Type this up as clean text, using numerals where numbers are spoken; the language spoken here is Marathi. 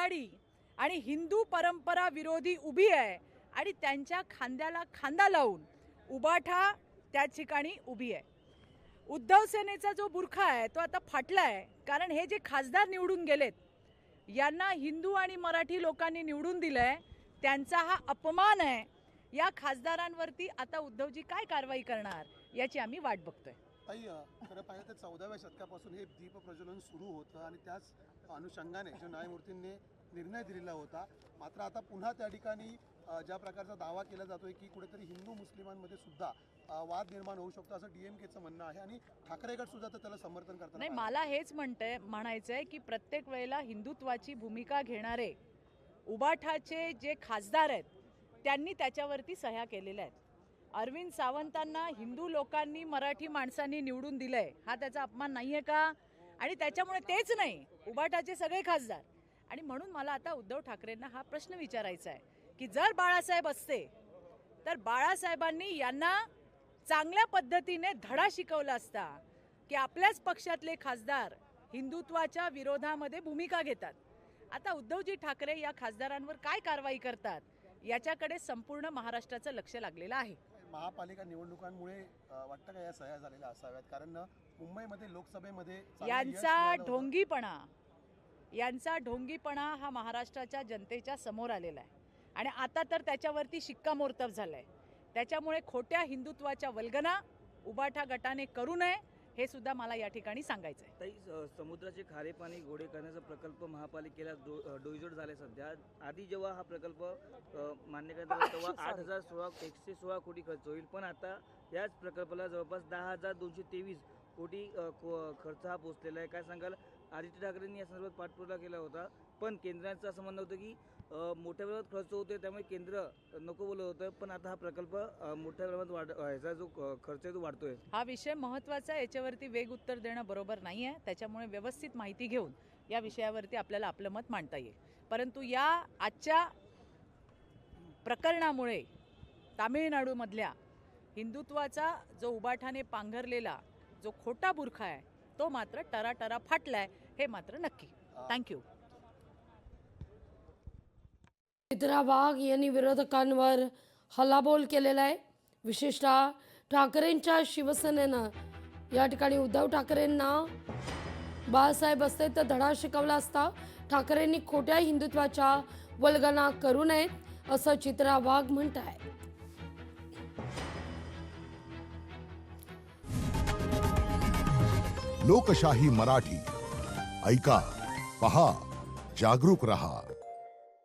आघाडी आणि हिंदू परंपरा विरोधी उभी आहे आणि त्यांच्या खांद्याला खांदा लावून उबाठा त्या ठिकाणी उभी आहे। उद्धव सेनेचा जो बुरखा आहे तो आता फाटलाय, कारण हे जे खासदार निवडून गेलेत यांना हिंदू आणि मराठी लोकांनी निवडून दिलंय, त्यांचा हा अपमान आहे। या खासदारांवरती आता उद्धवजी काय कारवाई करणार याची आम्ही वाट बघतोय। ताई, खरं पाहिलं तर 14व्या शतकापासून हे दीप प्रज्वलन सुरू होतं आणि त्याच अनुषंगाने जो न्यायमूर्तींनी निर्णय दिलेला होता। मात्र आता पुन्हा त्या ठिकाणी ज्या प्रकारचा दावा केला जातोय की कुठेतरी हिंदू मुस्लिमांमध्ये सुद्धा वाद निर्माण होऊ शकतो असं डीएमकेचं म्हणणं आहे आणि ठाकरे गट सुद्धा त्याला समर्थन करतात। नाही, मला हेच म्हणायचंय की प्रत्येक वेळेला हिंदुत्वाची भूमिका घेणारे उबाठाचे जे खासदार आहेत त्यांनी त्याच्यावरती सह्या केलेल्या आहेत। अरविंद सावंतांना हिंदू लोकांनी मराठी माणसांनी निवडून दिलंय, हा त्याचा अपमान नाहीये का? आणि त्याच्यामुळे तेच नाही, उबाठाचे सगळे खासदार। आणि म्हणून मला आता उद्धव ठाकरेंना हा प्रश्न विचारायचा आहे की जर बाळासाहेब असते तर बाळासाहेबांनी यांना चांगल्या पद्धतीने धडा शिकवला असता की आपल्याच पक्षातले खासदार हिंदुत्वाच्या विरोधामध्ये भूमिका घेतात। आता उद्धवजी ठाकरे या खासदारांवर काय कारवाई करतात याच्याकडे संपूर्ण महाराष्ट्राचं लक्ष लागलेलं आहे। महापालिका निवडणुकांमुळे वाटतं का या सह्या झालेल्या असाव्यात? कारण मुंबईमध्ये लोकसभेमध्ये यांचा ढोंगीपणा हा महाराष्ट्राच्या जनतेच्या समोर आलेला आहे आणि आता तर त्याच्यावरती शिक्कामोर्तब झालंय। त्याच्यामुळे खोट्या हिंदुत्वाच्या वल्गना उबाठा गटाने करू नये हे सुद्धा मला या ठिकाणी सांगायचं आहे। ताई, समुद्राचे खारे पाणी गोडे करण्याचा प्रकल्प महापालिकेला डोईजोड झाले सध्या। आधी जेव्हा हा प्रकल्प मान्य करण्यात आला तेव्हा 116 कोटी खर्च होईल, पण आता याच प्रकल्पाला जवळपास 10,223 कोटी खर्च हा पोचलेला आहे। काय सांगाल? आदित्य ठाकरेंनी या संदर्भात पाठपुरावा केला होता, पण केंद्राचं असं म्हणणं होतं की मोठ्या प्रमाणात खर्च होतोय त्यामुळे केंद्र नको बोलत होतं, पण आता हा प्रकल्प मोठ्या प्रमाणात ह्याचा जो खर्च आहे तो वाढतोय। हा विषय महत्त्वाचा आहे, याच्यावरती वेग उत्तर देणं बरोबर नाही आहे। त्याच्यामुळे व्यवस्थित माहिती घेऊन या विषयावरती आपल्याला आपलं मत मांडता येईल। परंतु या आजच्या प्रकरणामुळे तामिळनाडूमधल्या हिंदुत्वाचा जो उबाठाने पांघरलेला जो खोटा बुरखा आहे तो मात्र टराटरा फाटलाय, हे मात्र नक्की। थँक्यू। चित्रा वाघ यांनी विरोधकांवर हल्लाबोल केलेला आहे। विशेषतः ठाकरेंच्या शिवसेनेनं या ठिकाणी उद्धव ठाकरेंना बाळासाहेब असते तर धडा शिकवला असता, ठाकरेंनी खोट्या हिंदुत्वाच्या वल्गना करू नयेत असं चित्रा वाघ म्हणत आहे। लोकशाही मराठी ऐका, पहा, जागरूक रहा।